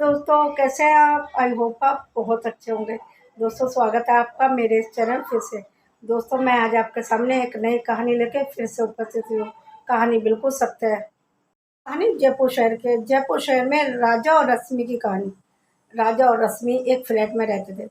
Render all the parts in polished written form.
दोस्तों, कैसे हैं आप? आई होप आप बहुत अच्छे होंगे। दोस्तों, स्वागत है आपका मेरे इस चैनल फिर से। दोस्तों, मैं आज आपके सामने एक नई कहानी लेके फिर से उपस्थित हुई हूँ। कहानी बिल्कुल सत्य है। कहानी जयपुर शहर में राजा और रश्मि की कहानी। राजा और रश्मि एक फ्लैट में रहते थे।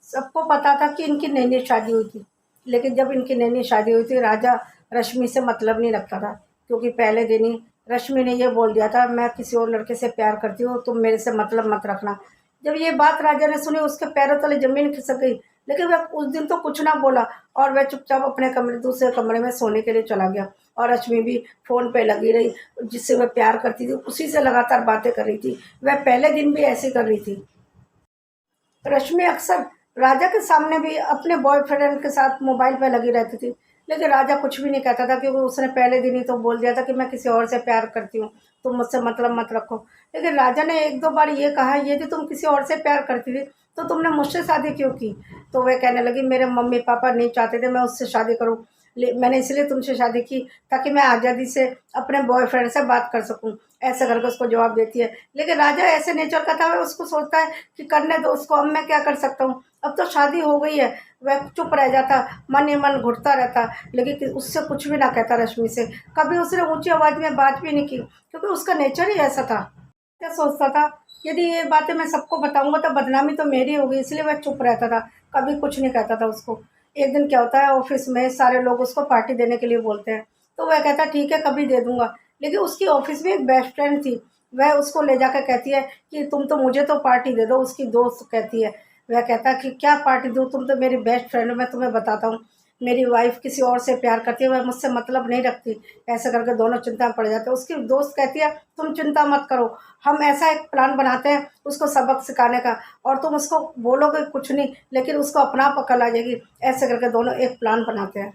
सबको पता था कि इनकी नई नई शादी हुई थी। लेकिन जब इनकी नई नई शादी हुई थी, राजा रश्मि से मतलब नहीं रखता था, क्योंकि पहले दिन ही रश्मि ने ये बोल दिया था, मैं किसी और लड़के से प्यार करती हूँ, तुम मेरे से मतलब मत रखना। जब ये बात राजा ने सुनी, उसके पैरों तले जमीन खिसक गई। लेकिन वह उस दिन तो कुछ ना बोला और वह चुपचाप अपने दूसरे कमरे में सोने के लिए चला गया। और रश्मि भी फ़ोन पे लगी रही। जिससे वह प्यार करती थी उसी से लगातार बातें कर रही थी। वह पहले दिन भी ऐसे कर रही थी। रश्मि अक्सर राजा के सामने भी अपने बॉयफ्रेंड के साथ मोबाइल पे लगी रहती थी। लेकिन राजा कुछ भी नहीं कहता था, क्योंकि उसने पहले दिन ही तो बोल दिया था कि मैं किसी और से प्यार करती हूँ, तुम मुझसे मतलब मत रखो। लेकिन राजा ने एक दो बार ये कहा, यदि तुम किसी और से प्यार करती थी तो तुमने मुझसे शादी क्यों की? तो वह कहने लगी, मेरे मम्मी पापा नहीं चाहते थे मैं उससे शादी करूँ, मैंने इसलिए तुमसे शादी की ताकि मैं आज़ादी से अपने बॉयफ्रेंड से बात कर सकूं। ऐसे करके उसको जवाब देती है। लेकिन राजा ऐसे नेचर का था, वह उसको सोचता है कि करने दो उसको, अब मैं क्या कर सकता हूँ, अब तो शादी हो गई है। वह चुप रह जाता, मन ही मन घुटता रहता, लेकिन उससे कुछ भी ना कहता रश्मि से। कभी उसने ऊंची आवाज़ में बात भी नहीं की, क्योंकि उसका नेचर ही ऐसा था। क्या सोचता था, यदि ये बातें मैं सबको बताऊंगा तो बदनामी तो मेरी होगी, इसलिए वह चुप रहता था, कभी कुछ नहीं कहता था उसको। एक दिन क्या होता है, ऑफिस में सारे लोग उसको पार्टी देने के लिए बोलते हैं। तो वह कहता है, ठीक है कभी दे दूंगा। लेकिन उसकी ऑफिस में एक बेस्ट फ्रेंड थी। वह उसको ले जाकर कहती है कि तुम तो मुझे तो पार्टी दे दो। उसकी दोस्त कहती है, वह कहता है कि क्या पार्टी दूँ, तुम तो मेरी बेस्ट फ्रेंड हो, मैं तुम्हें बताता हूँ। मेरी वाइफ किसी और से प्यार करती है, वह मुझसे मतलब नहीं रखती। ऐसे करके दोनों चिंता में पड़ जाते हैं। उसकी दोस्त कहती है, तुम चिंता मत करो, हम ऐसा एक प्लान बनाते हैं उसको सबक सिखाने का, और तुम उसको बोलोगे कुछ नहीं, लेकिन उसको अपना आप अकल आ जाएगी। ऐसे करके दोनों एक प्लान बनाते हैं।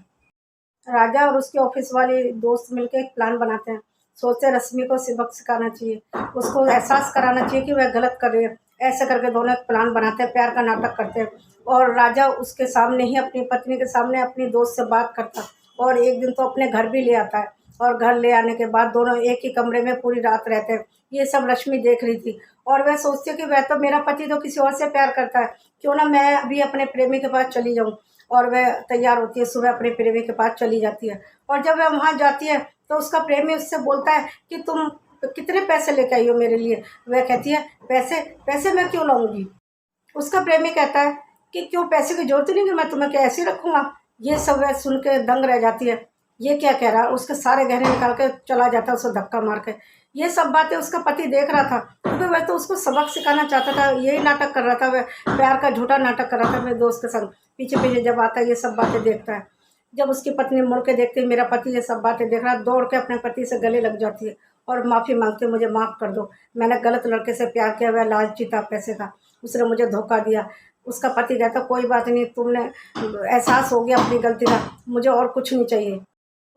राजा और उसके ऑफिस वाली दोस्त मिलकर एक प्लान बनाते हैं। सोचते हैं रश्मि को सबक सिखाना चाहिए, उसको एहसास कराना चाहिए कि वह गलत कर रही है। ऐसे करके दोनों एक प्लान बनाते हैं, प्यार का नाटक करते हैं। और राजा उसके सामने ही, अपनी पत्नी के सामने अपनी दोस्त से बात करता, और एक दिन तो अपने घर भी ले आता है। और घर ले आने के बाद दोनों एक ही कमरे में पूरी रात रहते हैं। ये सब रश्मि देख रही थी, और वह सोचती है कि वह तो, मेरा पति तो किसी और से प्यार करता है, क्यों ना मैं अभी अपने प्रेमी के पास चली जाऊँ। और वह तैयार होती है, सुबह अपने प्रेमी के पास चली जाती है। और जब वह वहाँ जाती है तो उसका प्रेमी उससे बोलता है कि तुम कितने पैसे लेके आई हो मेरे लिए? वह कहती है, पैसे? पैसे मैं क्यों लाऊंगी? उसका प्रेमी कहता है कि क्यों, पैसे की जरूरत ही नहीं, कि मैं तुम्हें क्या ऐसे ही रखूंगा? ये सब वह सुन के दंग रह जाती है, ये क्या कह रहा है। उसके सारे गहने निकाल के चला जाता है, उसे धक्का मार के। ये सब बातें उसका पति देख रहा था, क्योंकि वह तो उसको सबक सिखाना चाहता था, यही नाटक कर रहा था। वह प्यार का झूठा नाटक कर रहा था अपने दोस्त के संग। पीछे पीछे जब आता है, ये सब बातें देखता है। जब उसकी पत्नी मुड़ के देखती है, मेरा पति ये सब बातें देख रहा है, दौड़ के अपने पति से गले लग जाती है और माफ़ी मांगती है, मुझे माफ़ कर दो, मैंने गलत लड़के से प्यार किया, वह लालची था पैसे का, उसने मुझे धोखा दिया। उसका पति कहता, कोई बात नहीं, तुमने एहसास हो गया अपनी गलती का, मुझे और कुछ नहीं चाहिए।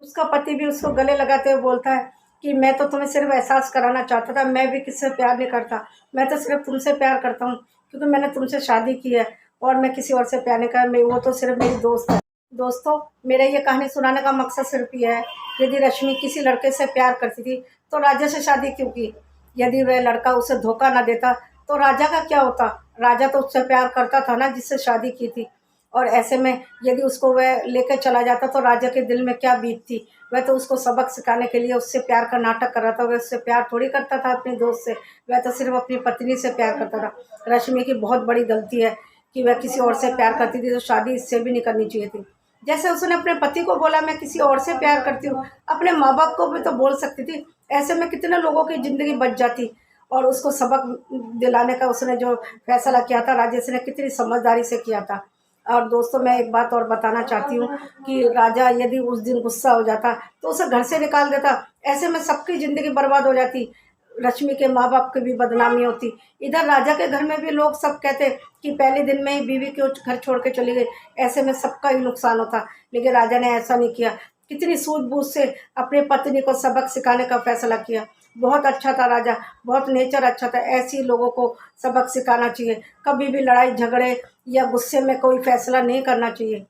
उसका पति भी उसको गले लगाते हुए बोलता है कि मैं तो तुम्हें सिर्फ एहसास कराना चाहता था, मैं भी किसी से प्यार नहीं करता, मैं तो सिर्फ तुमसे प्यार करता हूँ, क्योंकि मैंने तुमसे शादी की है, और मैं किसी और से प्यार नहीं कर, वो तो सिर्फ मेरी दोस्त है। दोस्तों, मेरा ये कहानी सुनाने का मकसद सिर्फ ये है, यदि रश्मि किसी लड़के से प्यार करती थी तो राजा से शादी क्यों की? यदि वह लड़का उसे धोखा ना देता तो राजा का क्या होता? राजा तो उससे प्यार करता था ना, जिससे शादी की थी। और ऐसे में यदि उसको वह लेकर चला जाता तो राजा के दिल में क्या बीतती? वह तो उसको सबक सिखाने के लिए उससे प्यार का नाटक कर रहा था, वह उससे प्यार थोड़ी करता था अपनी दोस्त से, वह तो सिर्फ अपनी पत्नी से प्यार करता था। रश्मि की बहुत बड़ी गलती है कि वह किसी और से प्यार करती थी, तो शादी इससे भी नहीं करनी चाहिए थी। जैसे उसने अपने पति को बोला, मैं किसी और से प्यार करती हूँ, अपने माँ बाप को भी तो बोल सकती थी। ऐसे में कितने लोगों की ज़िंदगी बच जाती। और उसको सबक दिलाने का उसने जो फैसला किया था, राजेश ने कितनी समझदारी से किया था। और दोस्तों, मैं एक बात और बताना चाहती हूँ कि राजा यदि उस दिन गुस्सा हो जाता तो उसे घर से निकाल देता। ऐसे में सबकी ज़िंदगी बर्बाद हो जाती, रश्मि के माँ बाप की भी बदनामी होती। इधर राजा के घर में भी लोग सब कहते कि पहले दिन में ही बीवी क्यों घर छोड़ के चली गई, ऐसे में सबका ही नुकसान होता। लेकिन राजा ने ऐसा नहीं किया, कितनी सूझबूझ से अपनी पत्नी को सबक सिखाने का फैसला किया। बहुत अच्छा था राजा, बहुत नेचर अच्छा था। ऐसे ही लोगों को सबक सिखाना चाहिए, कभी भी लड़ाई झगड़े या गुस्से में कोई फैसला नहीं करना चाहिए।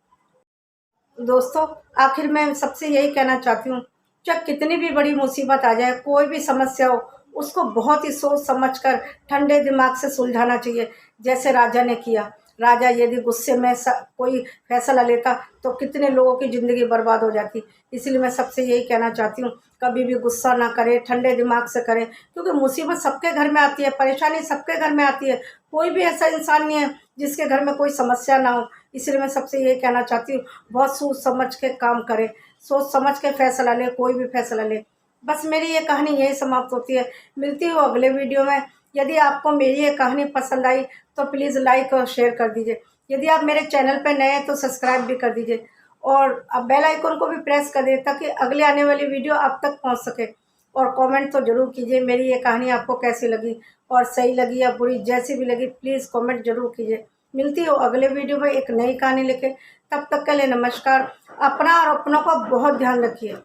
दोस्तों, आखिर में सबसे यही कहना चाहती हूँ, चाहे कितनी भी बड़ी मुसीबत आ जाए, कोई भी समस्या हो, उसको बहुत ही सोच समझ कर ठंडे दिमाग से सुलझाना चाहिए, जैसे राजा ने किया। राजा यदि गुस्से में कोई फैसला लेता तो कितने लोगों की ज़िंदगी बर्बाद हो जाती। इसलिए मैं सबसे यही कहना चाहती हूँ, कभी भी गुस्सा ना करें, ठंडे दिमाग से करें, क्योंकि मुसीबत सबके घर में आती है, परेशानी सबके घर में आती है। कोई भी ऐसा इंसान नहीं है जिसके घर में कोई समस्या ना हो। इसलिए मैं सबसे यही कहना चाहती हूँ, बहुत सोच समझ के काम करें, सोच समझ के फैसला लें, कोई भी फैसला लें। बस मेरी ये कहानी यही समाप्त होती है। मिलती हूँ अगले वीडियो में। यदि आपको मेरी ये कहानी पसंद आई तो प्लीज़ लाइक और शेयर कर दीजिए। यदि आप मेरे चैनल पर नए हैं तो सब्सक्राइब भी कर दीजिए, और अब बेल आइकन को भी प्रेस कर दीजिए ताकि अगले आने वाली वीडियो आप तक पहुंच सके। और कमेंट तो ज़रूर कीजिए मेरी ये कहानी आपको कैसी लगी, और सही लगी या बुरी, जैसी भी लगी प्लीज़ कमेंट ज़रूर कीजिए। मिलती हो अगले वीडियो में एक नई कहानी लेके। तब तक के लिए नमस्कार। अपना और अपनों का बहुत ध्यान रखिए।